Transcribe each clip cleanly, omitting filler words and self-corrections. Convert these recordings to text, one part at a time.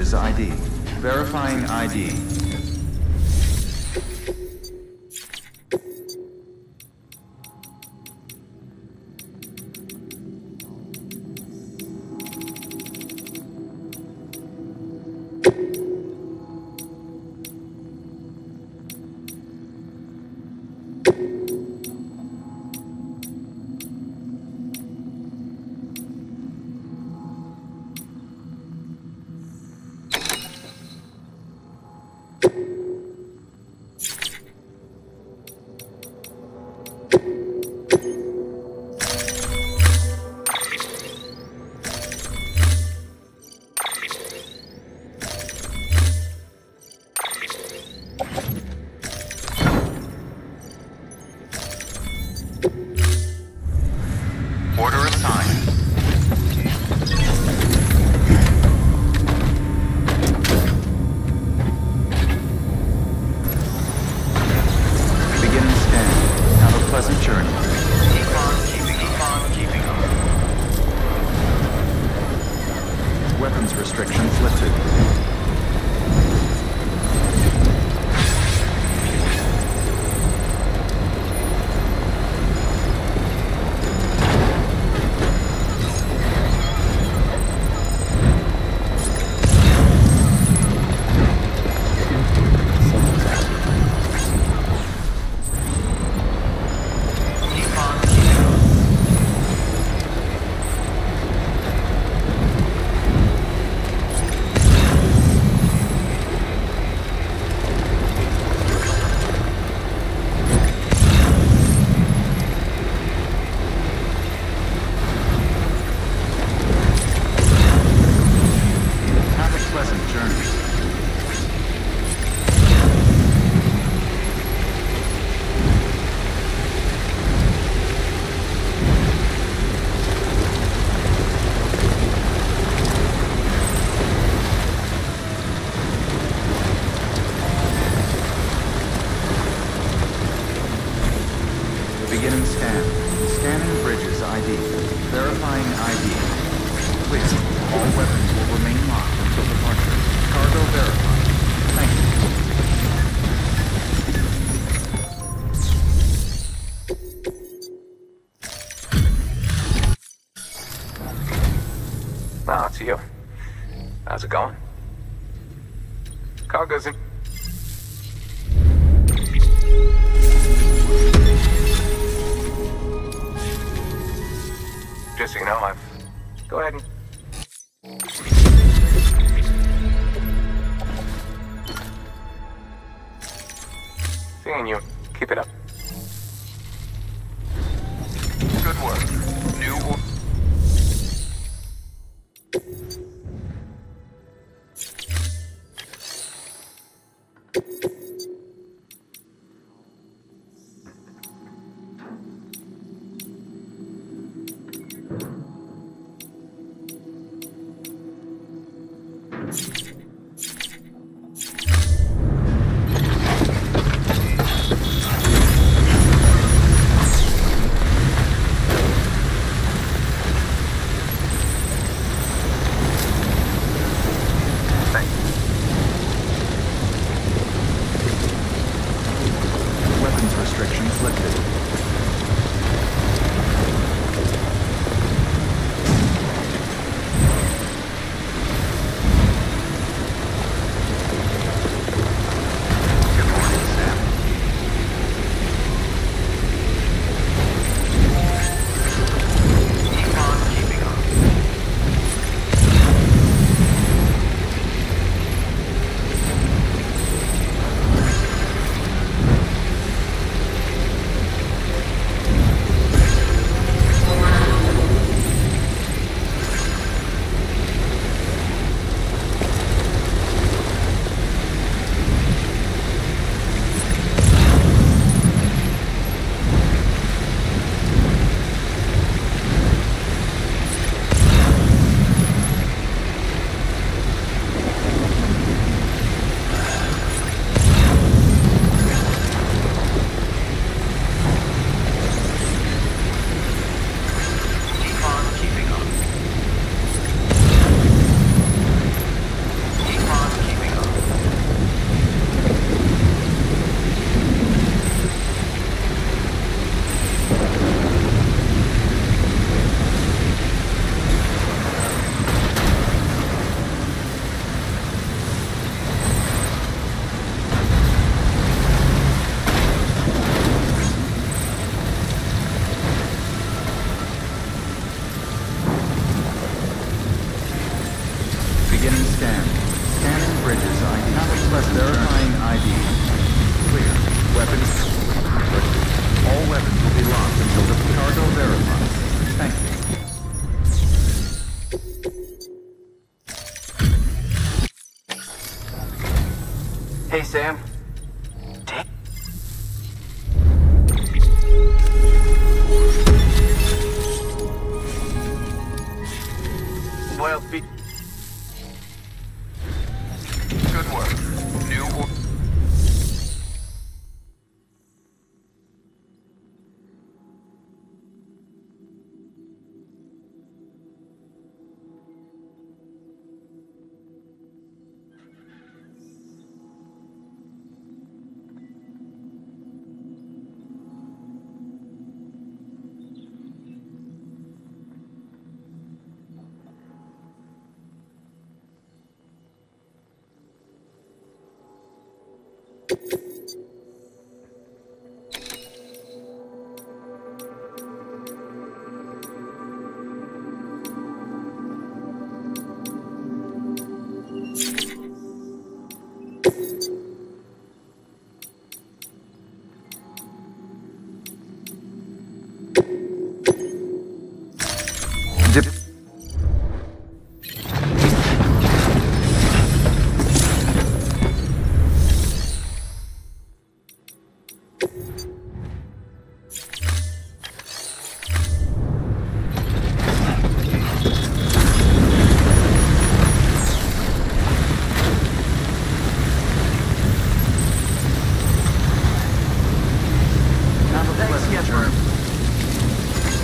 bridge's ID. Verifying ID. Order assigned. Beginning scan. Have a pleasant journey. Keep on keeping on. Weapons restrictions lifted. Beginning scan. Scanning bridge's ID. Verifying ID. Please, all weapons will remain locked until departure. Cargo verified. Thank you. Well, it's you. How's it going? Cargo's in. Just so you know, go ahead and... Seeing you. Keep it up. Good work. New... Press verifying ID. Clear. Weapons. All weapons will be locked until the cargo verifies. Thank you. Hey, Sam. Well, good work. New.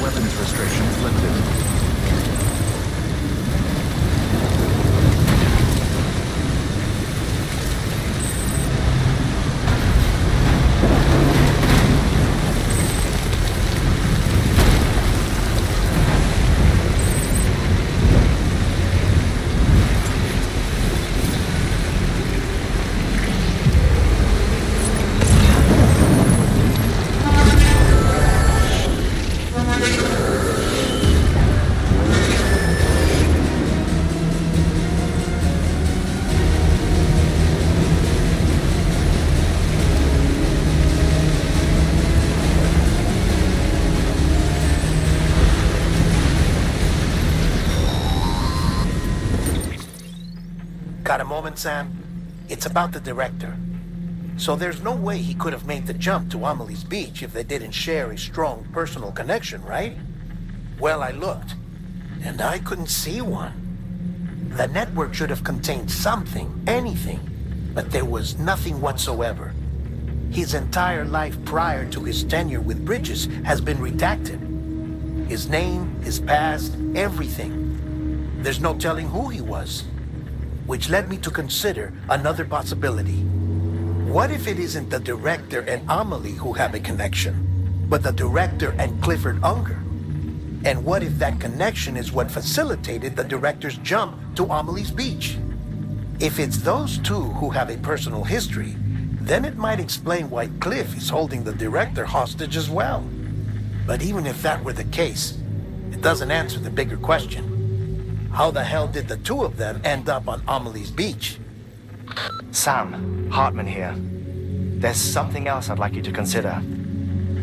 Weapons restrictions lifted. Got a moment, Sam? It's about the director. So there's no way he could have made the jump to Amelie's Beach if they didn't share a strong personal connection, right? Well, I looked, and I couldn't see one. The network should have contained something, anything, but there was nothing whatsoever. His entire life prior to his tenure with Bridges has been redacted. His name, his past, everything. There's no telling who he was. Which led me to consider another possibility. What if it isn't the director and Amelie who have a connection, but the director and Clifford Unger? And what if that connection is what facilitated the director's jump to Amelie's Beach? If it's those two who have a personal history, then it might explain why Cliff is holding the director hostage as well. But even if that were the case, it doesn't answer the bigger question. How the hell did the two of them end up on Amelie's Beach? Sam, Hartman here. There's something else I'd like you to consider.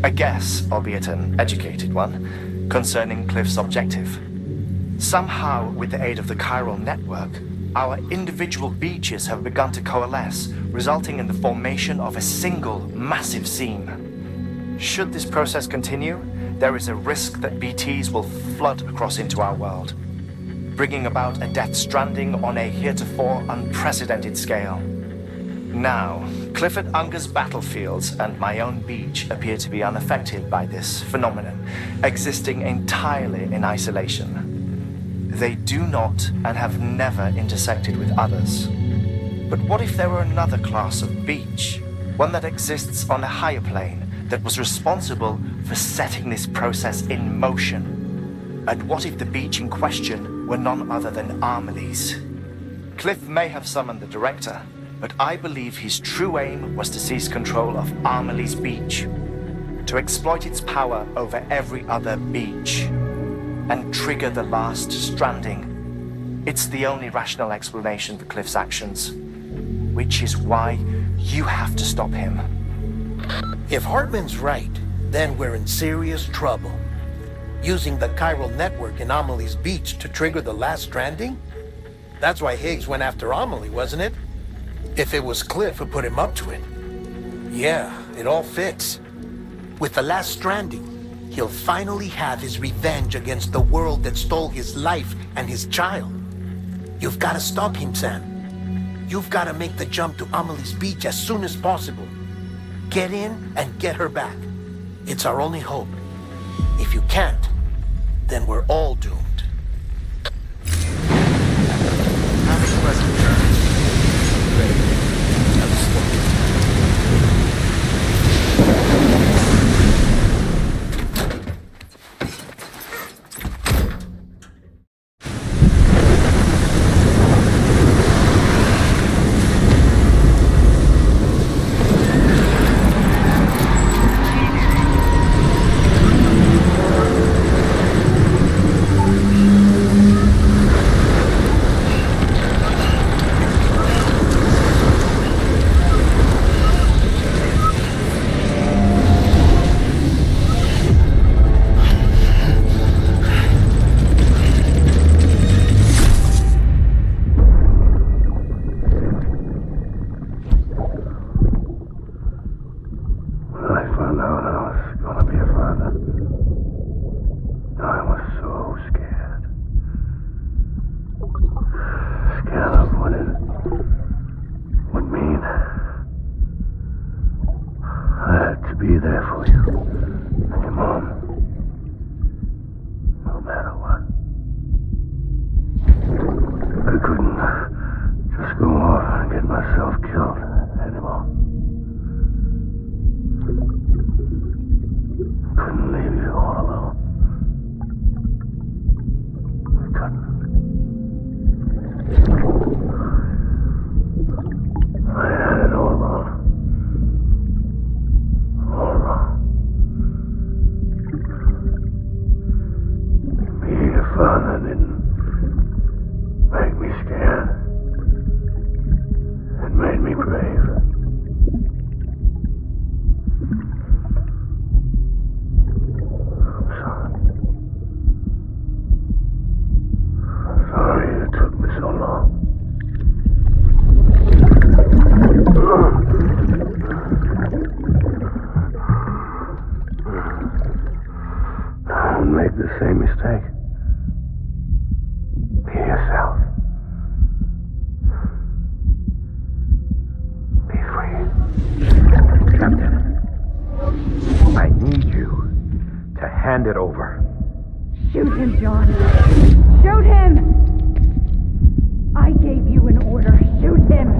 A guess, albeit an educated one, concerning Cliff's objective. Somehow, with the aid of the chiral network, our individual beaches have begun to coalesce, resulting in the formation of a single massive seam. Should this process continue, there is a risk that BTs will flood across into our world, bringing about a death stranding on a heretofore unprecedented scale. Now, Clifford Unger's battlefields and my own beach appear to be unaffected by this phenomenon, existing entirely in isolation. They do not and have never intersected with others. But what if there were another class of beach, one that exists on a higher plane, that was responsible for setting this process in motion? And what if the beach in question were none other than Amelie's? Cliff may have summoned the director, but I believe his true aim was to seize control of Amelie's Beach, to exploit its power over every other beach, and trigger the last stranding. It's the only rational explanation for Cliff's actions. which is why you have to stop him. If Hartman's right, then we're in serious trouble. Using the chiral network in Amelie's Beach to trigger the last stranding? That's why Higgs went after Amelie, wasn't it? If it was Cliff who put him up to it. Yeah, it all fits. With the last stranding, he'll finally have his revenge against the world that stole his life and his child. You've got to stop him, Sam. You've got to make the jump to Amelie's Beach as soon as possible. Get in and get her back. It's our only hope. If you can't, then we're all doomed. Have a pleasant journey. Ready. Be there for you and your mom, no matter what. I couldn't just go off and get myself killed anymore. Couldn't leave you all alone. I couldn't. I had it all wrong. Father didn't make me scared. It made me brave. I'm sorry. Sorry it took me so long. Don't make the same mistake. Be yourself. Be free. Captain, I need you to hand it over. Shoot him, John. Shoot him! I gave you an order. Shoot him!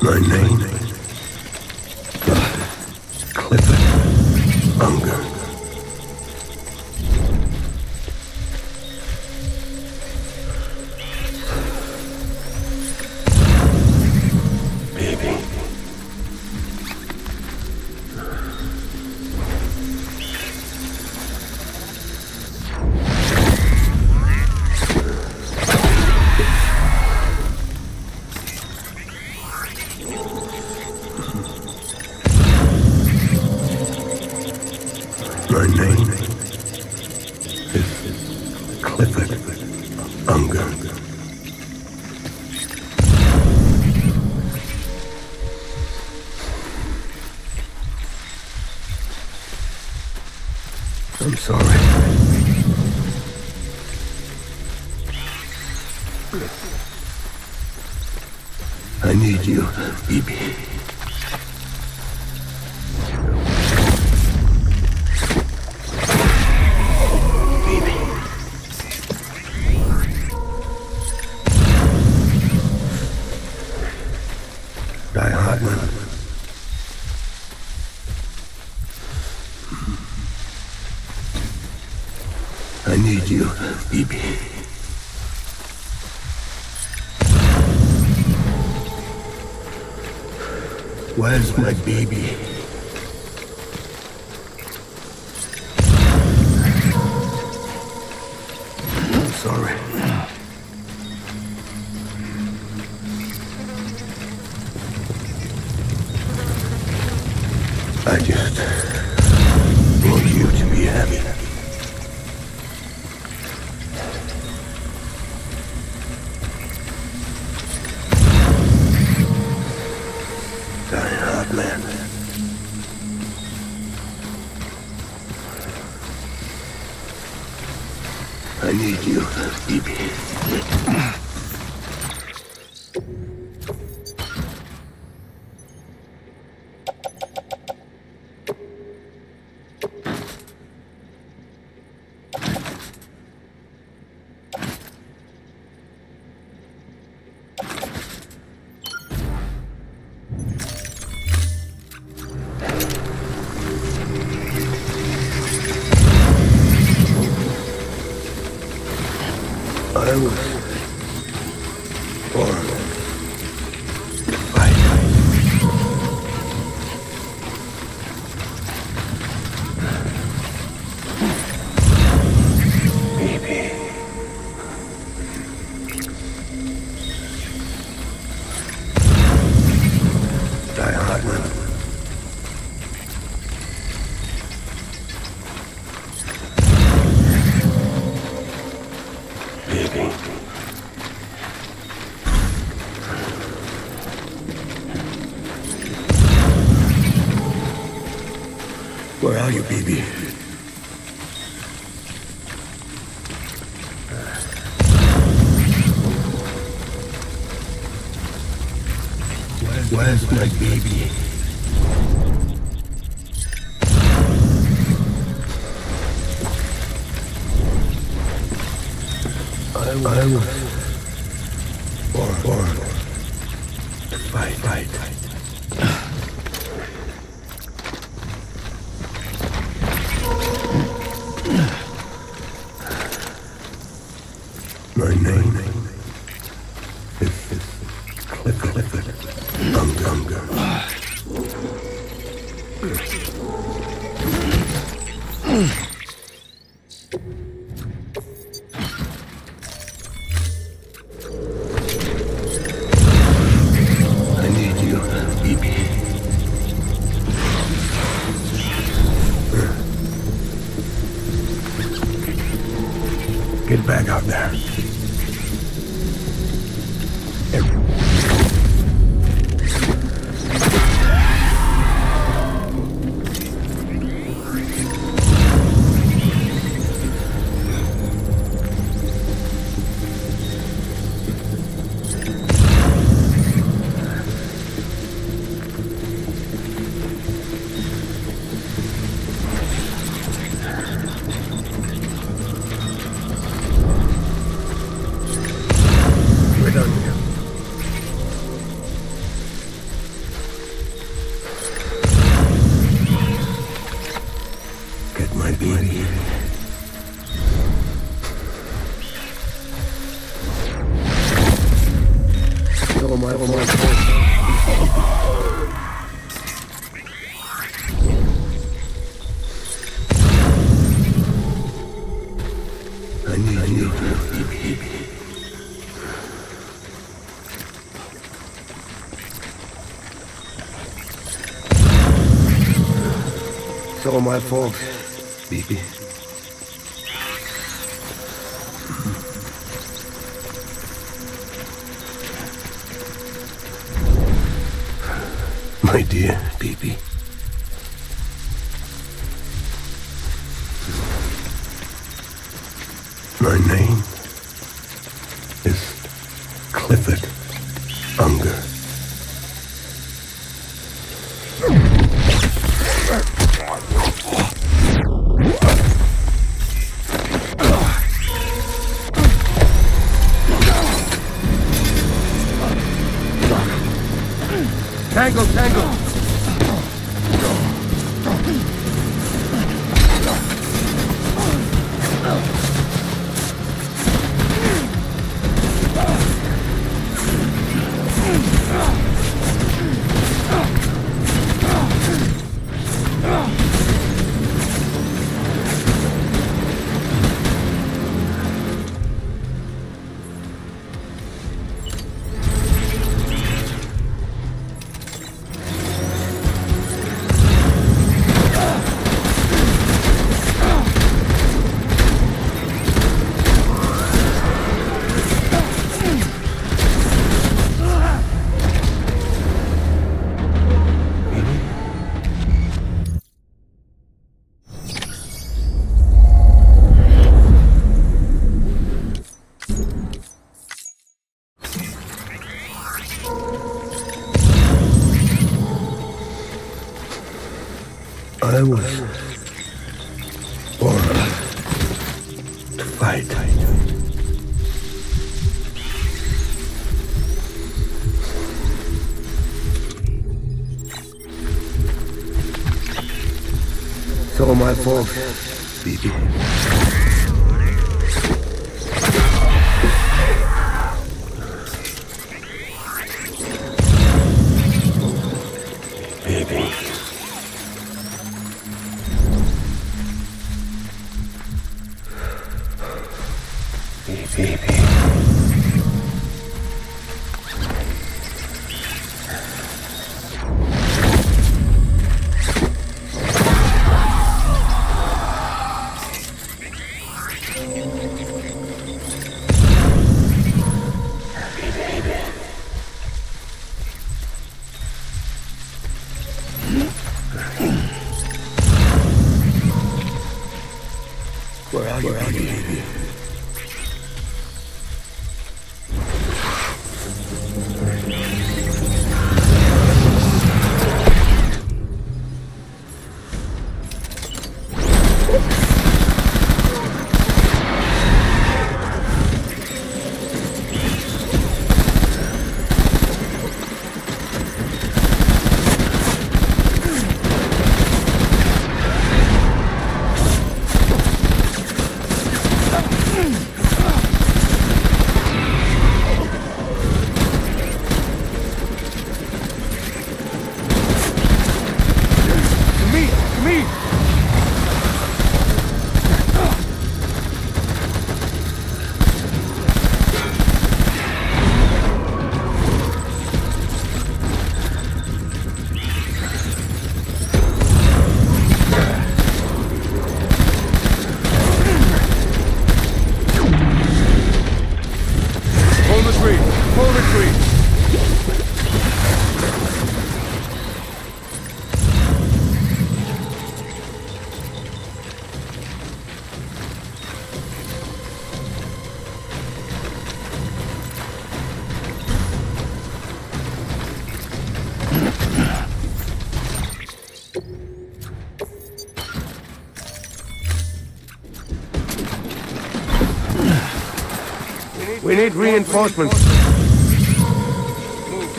My name? Clifford Unger. Baby. My name is Clifford Unger. I'm sorry. I need you, Bibi. I need you, Bibi. Where's my baby? I'm sorry. I just want you to be happy. I need you, BB. I was born to fight. Baby. Die Hartman. Baby. Where are you, baby? Where's my baby? I was born to fight. My name is Clifford Unger. I need you, BB. Get back out there. We're done here. Get my baby. Oh my. I need you, baby. It's all my fault, baby. My dear baby. My name is Clifford Unger. Tango! I was born to fight. It's all my fault, Bibi. Baby. Baby. Where are you, baby? We need reinforcements.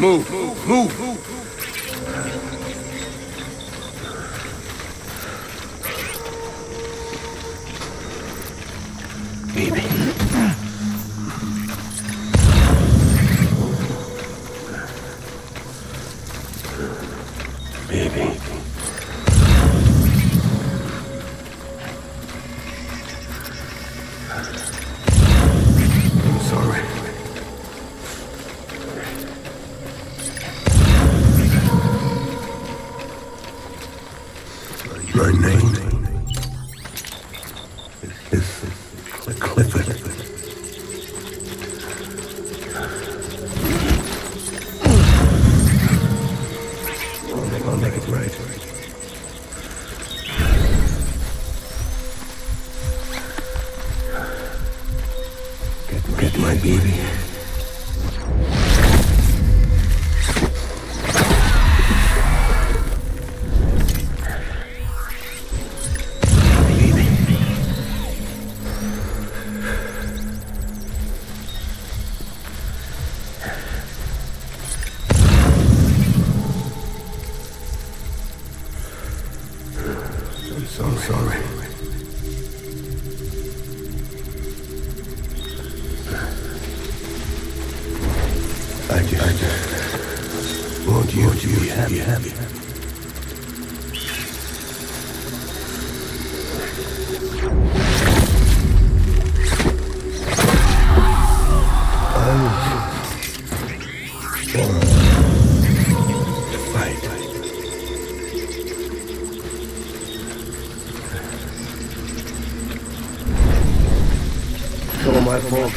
Move. Baby. Baby. I'm sorry. My name is Clifford. I'll make it right. Get my baby. I'm so sorry. I just want you to be happy. I was born to fight. It's all my fault,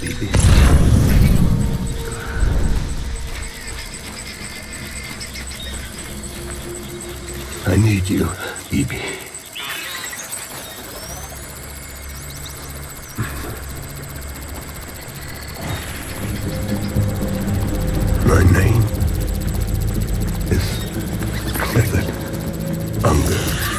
Bibi. I need you, Bibi. My name is Clifford Unger.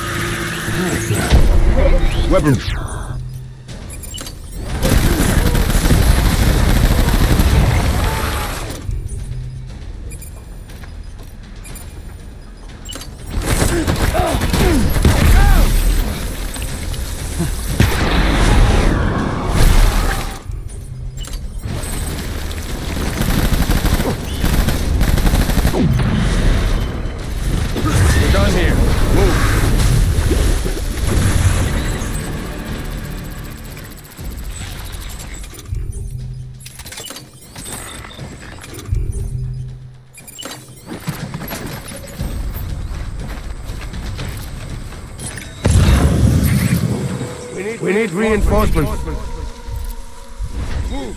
We need reinforcements.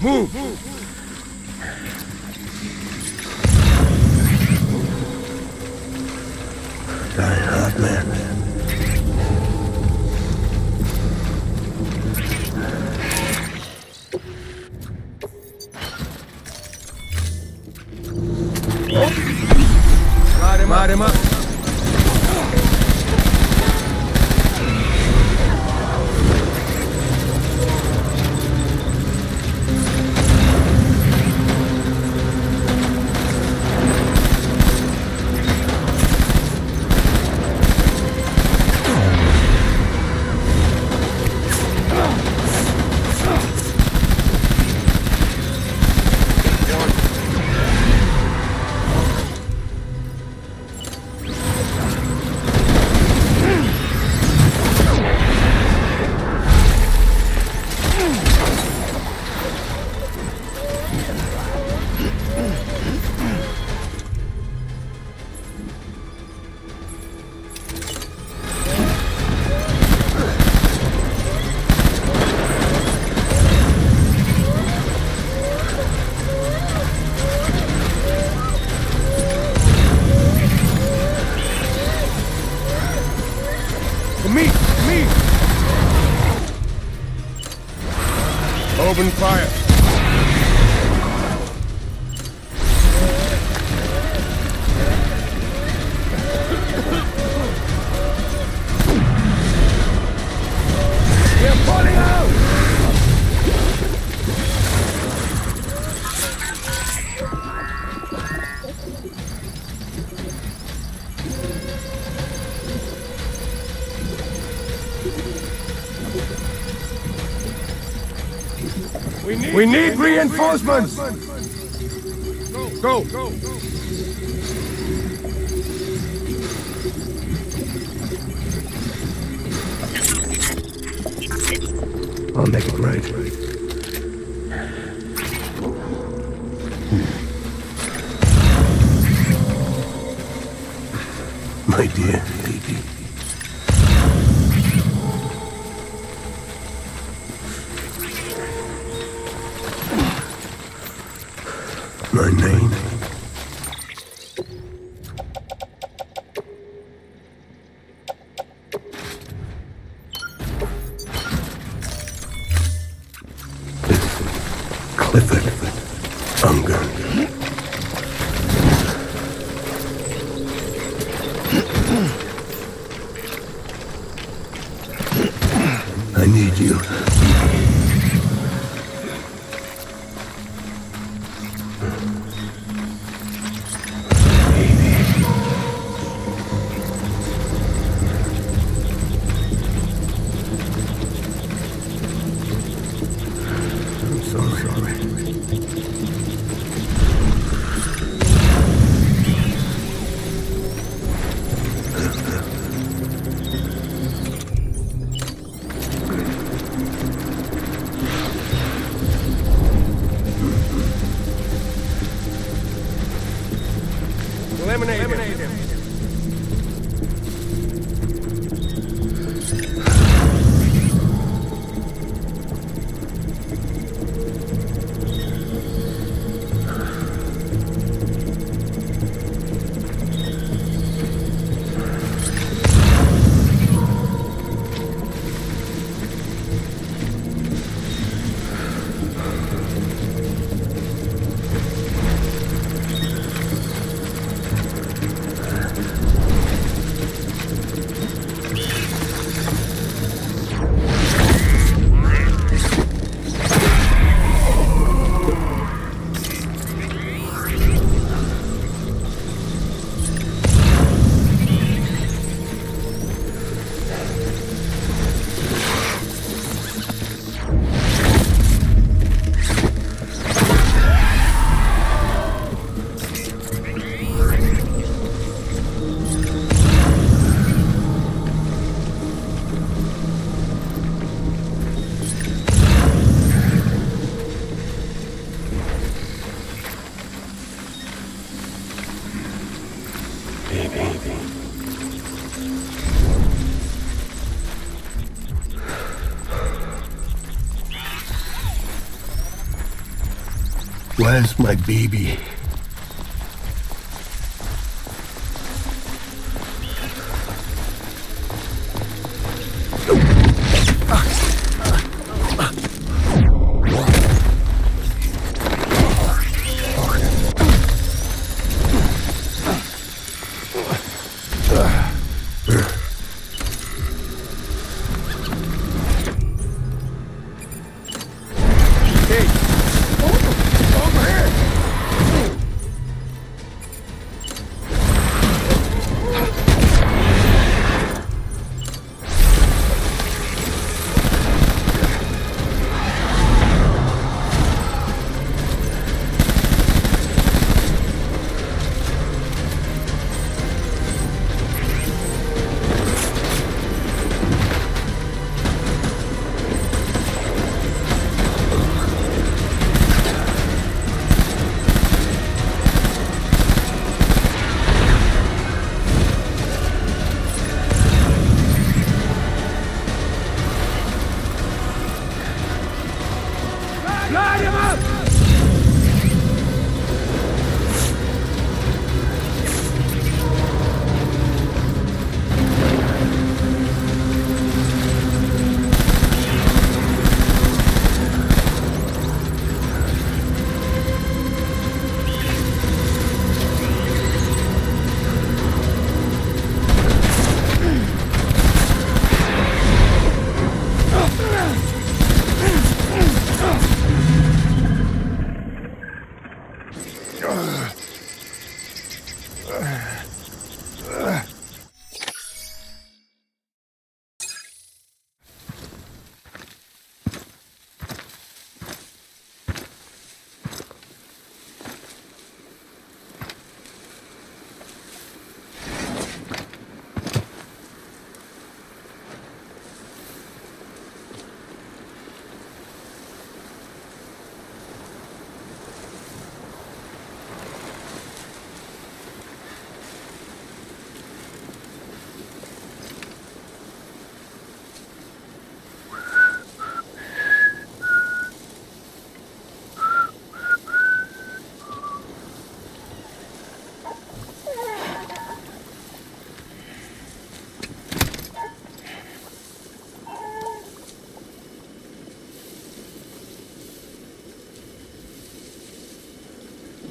Move! Die hard, man. Light him up. Me! Open fire. We're falling out! We need reinforcements! Go! I'll make it right. My dear lady. My name? Clifford Unger. I need you. Eliminate him. Where's my baby?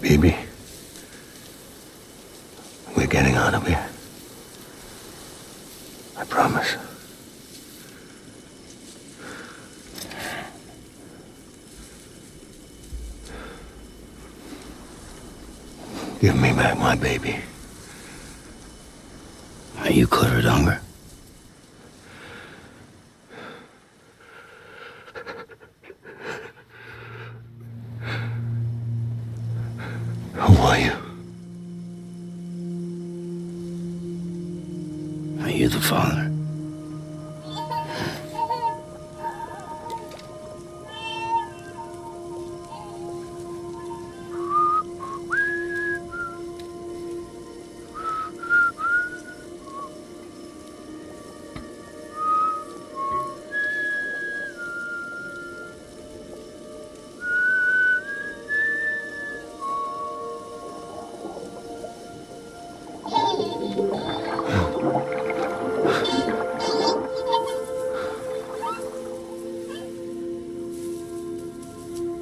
Baby, we're getting out of here. I promise. Give me back my baby. Are you cleared, Unger? Who are you? Are you the father?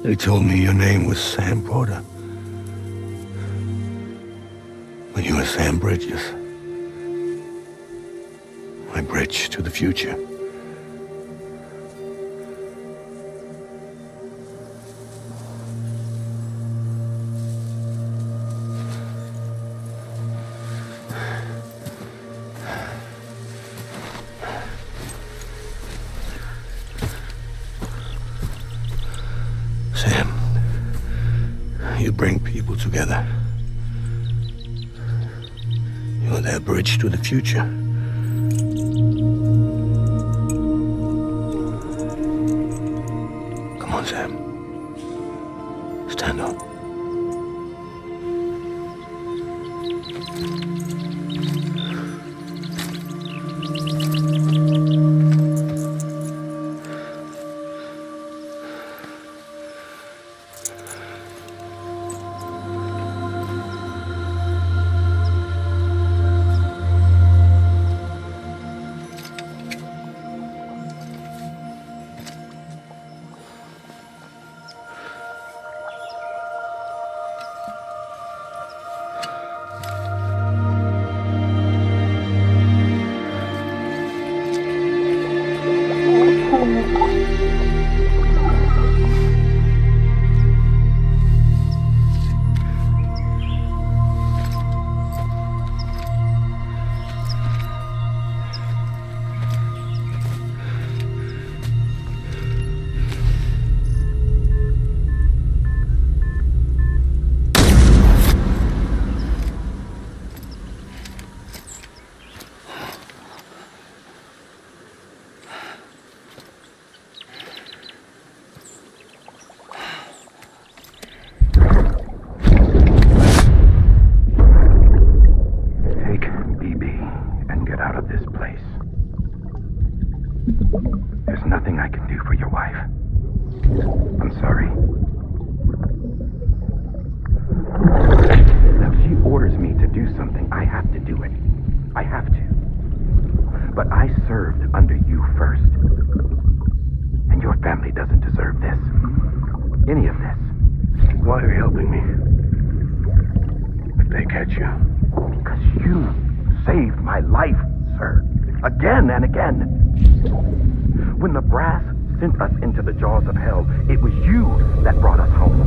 They told me your name was Sam Porter. But you were Sam Bridges. My bridge to the future. Sam, you bring people together. You're their bridge to the future. Come on, Sam. Stand up. any of this. Why are you helping me? If they catch you. Because you saved my life, sir. Again and again. When the brass sent us into the jaws of hell, it was you that brought us home.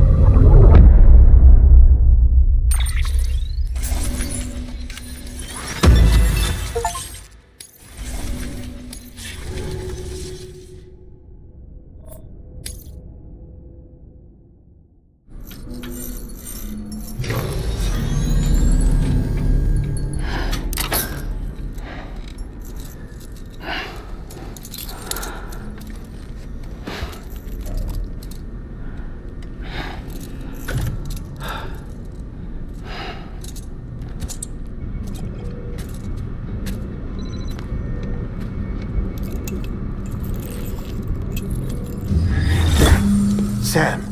Sam,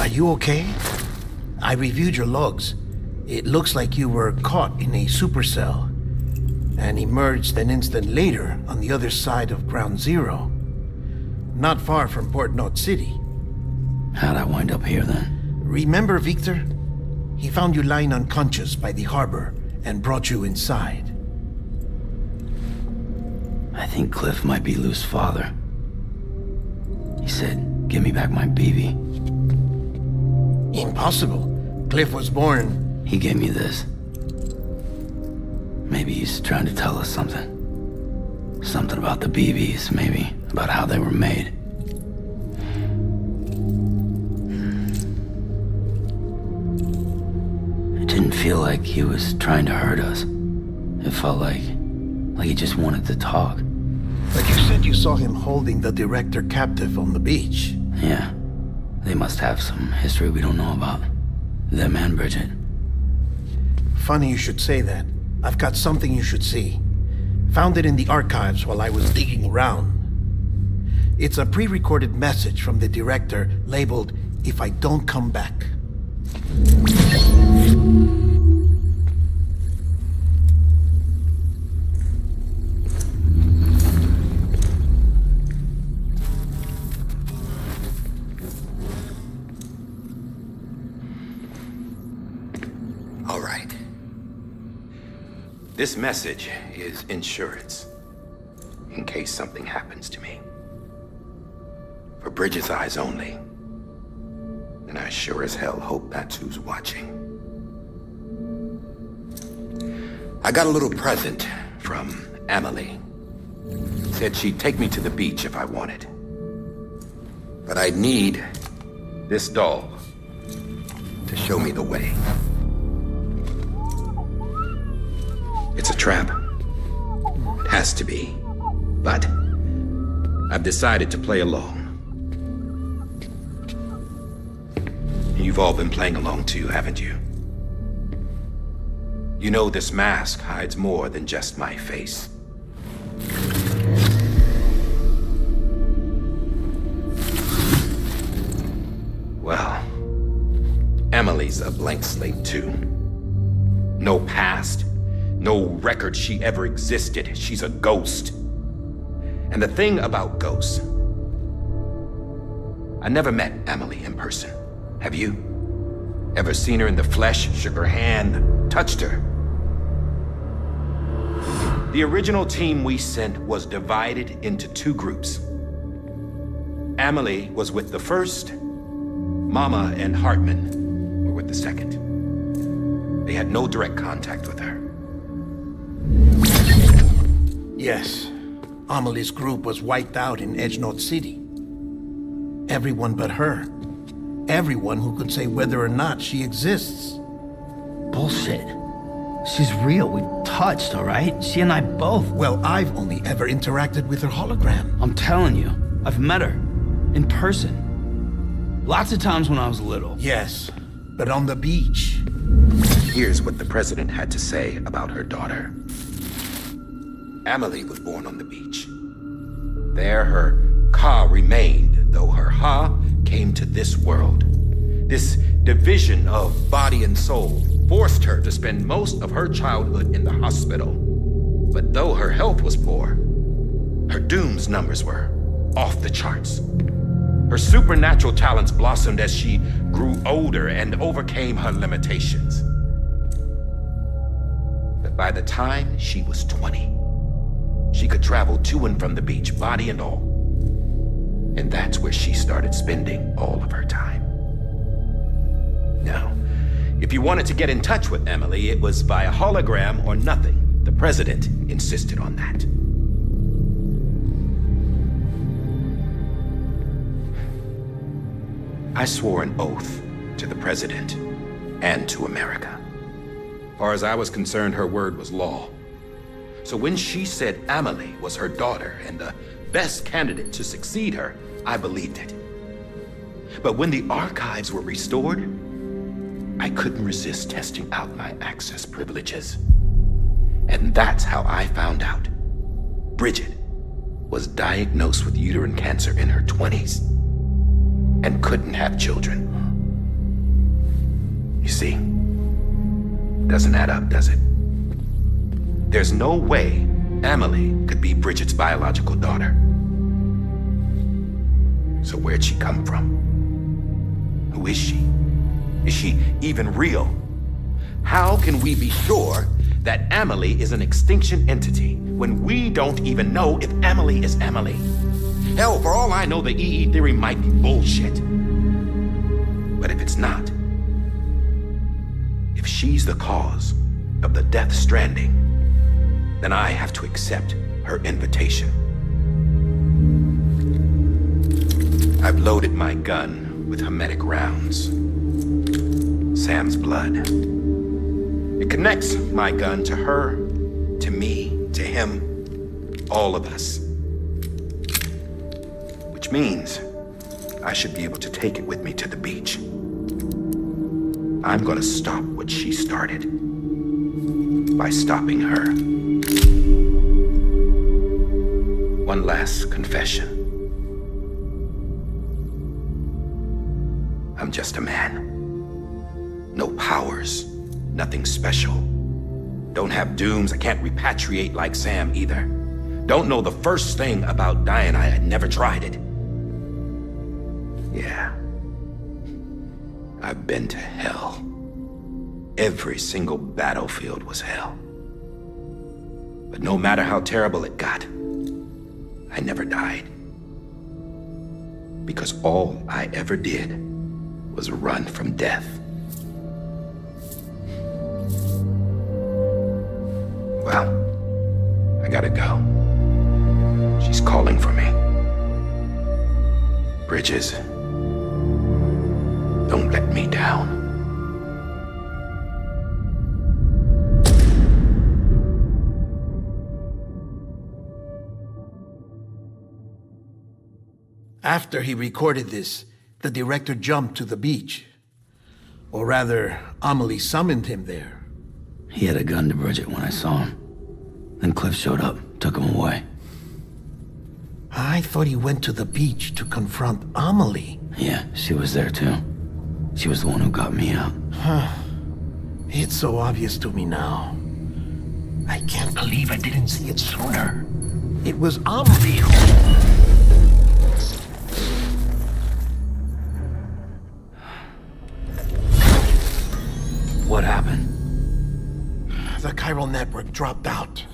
are you okay? I reviewed your logs. It looks like you were caught in a supercell and emerged an instant later on the other side of Ground Zero. Not far from Part.30. How'd I wind up here then? Remember Victor? He found you lying unconscious by the harbor and brought you inside. I think Cliff might be Lou's father. He said, "Give me back my BB." Impossible. Cliff was born... He gave me this. Maybe he's trying to tell us something. Something about the BBs, maybe. About how they were made. It didn't feel like he was trying to hurt us. It felt like he just wanted to talk. But you said you saw him holding the director captive on the beach. Yeah. They must have some history we don't know about. Them and Bridget. Funny you should say that. I've got something you should see. Found it in the archives while I was digging around. It's a pre-recorded message from the director labeled, "If I don't come back." All right. This message is insurance, in case something happens to me. For Bridget's eyes only. And I sure as hell hope that's who's watching. I got a little present from Emily. Said she'd take me to the beach if I wanted. But I'd need this doll to show me the way. It's a trap. It has to be. But I've decided to play along. You've all been playing along too, haven't you? You know this mask hides more than just my face. Well, Emily's a blank slate too. No past. No record she ever existed. She's a ghost. And the thing about ghosts, I never met Emily in person. Have you? Ever seen her in the flesh, shook her hand, touched her? The original team we sent was divided into two groups. Emily was with the first. Mama and Hartman were with the second. They had no direct contact with her. Yes. Amelie's group was wiped out in Edge North City. Everyone but her. Everyone who could say whether or not she exists. Bullshit. She's real. We touched, all right? She and I both. Well, I've only ever interacted with her hologram. I'm telling you, I've met her. In person. Lots of times when I was little. Yes, but on the beach. Here's what the president had to say about her daughter. Emily was born on the beach. There her Ka remained, though her Ha came to this world. This division of body and soul forced her to spend most of her childhood in the hospital. But though her health was poor, her Doom's numbers were off the charts. Her supernatural talents blossomed as she grew older and overcame her limitations. But by the time she was 20, she could travel to and from the beach, body and all. And that's where she started spending all of her time. Now, if you wanted to get in touch with Emily, it was via hologram or nothing. The president insisted on that. I swore an oath to the president and to America. As far as I was concerned, her word was law. So when she said Amelie was her daughter and the best candidate to succeed her, I believed it. But when the archives were restored, I couldn't resist testing out my access privileges. And that's how I found out Bridget was diagnosed with uterine cancer in her 20s and couldn't have children. You see, doesn't add up, does it? There's no way Amelie could be Bridget's biological daughter. So where'd she come from? Who is she? Is she even real? How can we be sure that Amelie is an extinction entity when we don't even know if Amelie is Amelie? Hell, for all I know, the EE theory might be bullshit. But if it's not, if she's the cause of the death stranding, then I have to accept her invitation. I've loaded my gun with hermetic rounds. Sam's blood. It connects my gun to her, to me, to him, all of us. Which means I should be able to take it with me to the beach. I'm gonna stop what she started by stopping her. One last confession. I'm just a man. No powers, nothing special. Don't have dooms, I can't repatriate like Sam either. Don't know the first thing about dying, I had never tried it. Yeah. I've been to hell. Every single battlefield was hell. But no matter how terrible it got, I never died. Because all I ever did was run from death. Well, I gotta go. She's calling for me. Bridges, don't let me down. After he recorded this, the director jumped to the beach. Or rather, Amelie summoned him there. He had a gun to Bridget when I saw him. Then Cliff showed up, took him away. I thought he went to the beach to confront Amelie. Yeah, she was there too. She was the one who got me out. It's so obvious to me now. I can't believe I didn't see it sooner. It was Amelie who... What happened? The chiral network dropped out.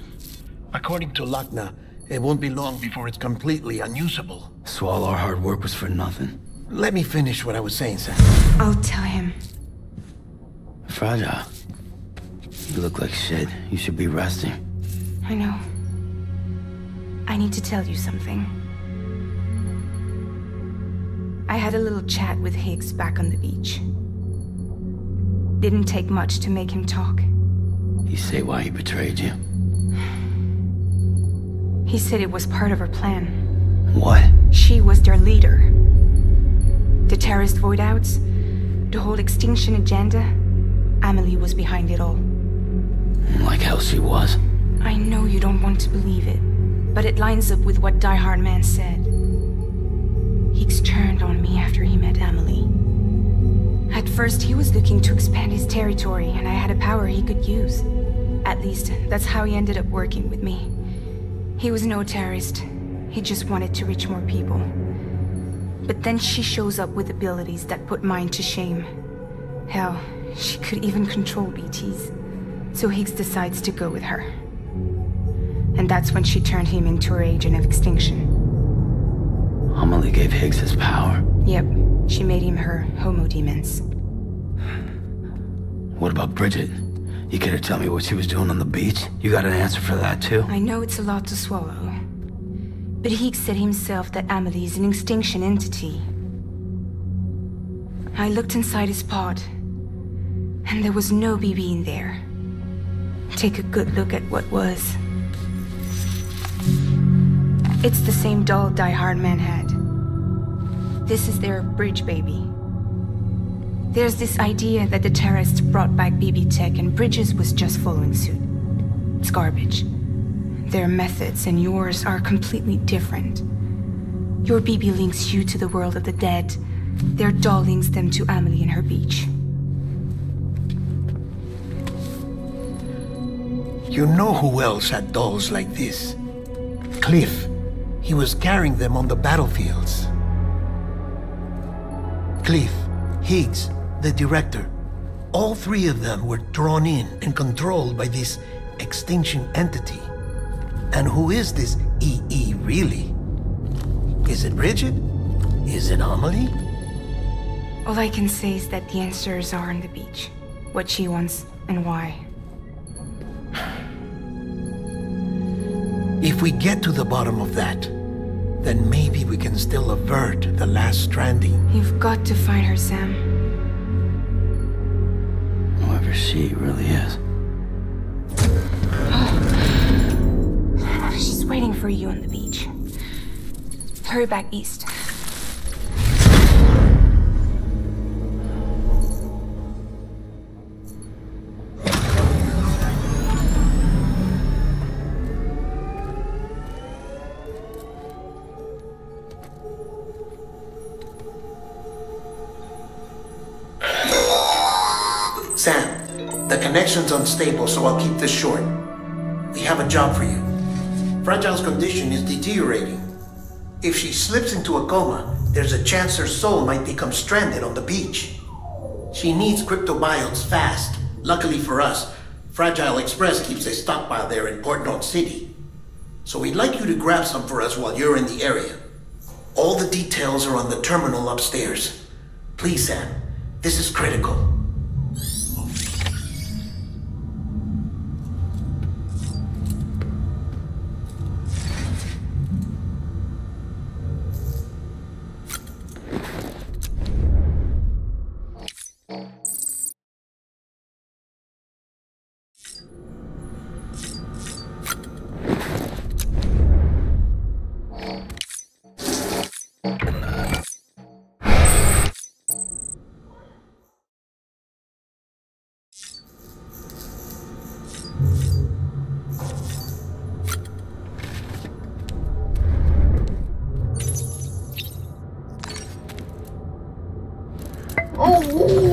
According to Luckna, it won't be long before it's completely unusable. So all our hard work was for nothing? Let me finish what I was saying, Sam. I'll tell him. Fragile. You look like shit. You should be resting. I know. I need to tell you something. I had a little chat with Higgs back on the beach. Didn't take much to make him talk. He say why he betrayed you? He said it was part of her plan. What? She was their leader. The terrorist voidouts, the whole extinction agenda, Amelie was behind it all. Like hell she was. I know you don't want to believe it, but it lines up with what Die Hard Man said. Higgs turned on me after he met Amelie. At first, he was looking to expand his territory, and I had a power he could use. At least, that's how he ended up working with me. He was no terrorist. He just wanted to reach more people. But then she shows up with abilities that put mine to shame. Hell, she could even control BTs. So Higgs decides to go with her. And that's when she turned him into her agent of extinction. Amelie gave Higgs his power? Yep, she made him her homo demons. What about Bridget? You care to tell me what she was doing on the beach? You got an answer for that too? I know it's a lot to swallow. But Higgs said himself that Amelie is an extinction entity. I looked inside his pod, and there was no BB in there. Take a good look at what was. It's the same doll Die Hard Man had. This is their bridge baby. There's this idea that the terrorists brought back BB tech and Bridges was just following suit. It's garbage. Their methods and yours are completely different. Your BB links you to the world of the dead. Their doll links them to Amelie and her beach. You know who else had dolls like this? Cliff. He was carrying them on the battlefields. Cliff, Higgs, the director. All three of them were drawn in and controlled by this extinction entity. And who is this EE really? Is it Bridget? Is it Amelie? All I can say is that the answers are on the beach. What she wants and why. If we get to the bottom of that, then maybe we can still avert the last stranding. You've got to find her, Sam. Whoever she really is. She's waiting for you on the beach. Hurry back east. Sam, the connection's unstable, so I'll keep this short. We have a job for you. Fragile's condition is deteriorating. If she slips into a coma, there's a chance her soul might become stranded on the beach. She needs cryptobiotes fast. Luckily for us, Fragile Express keeps a stockpile there in Port.30 City. So we'd like you to grab some for us while you're in the area. All the details are on the terminal upstairs. Please, Sam, this is critical. Oh!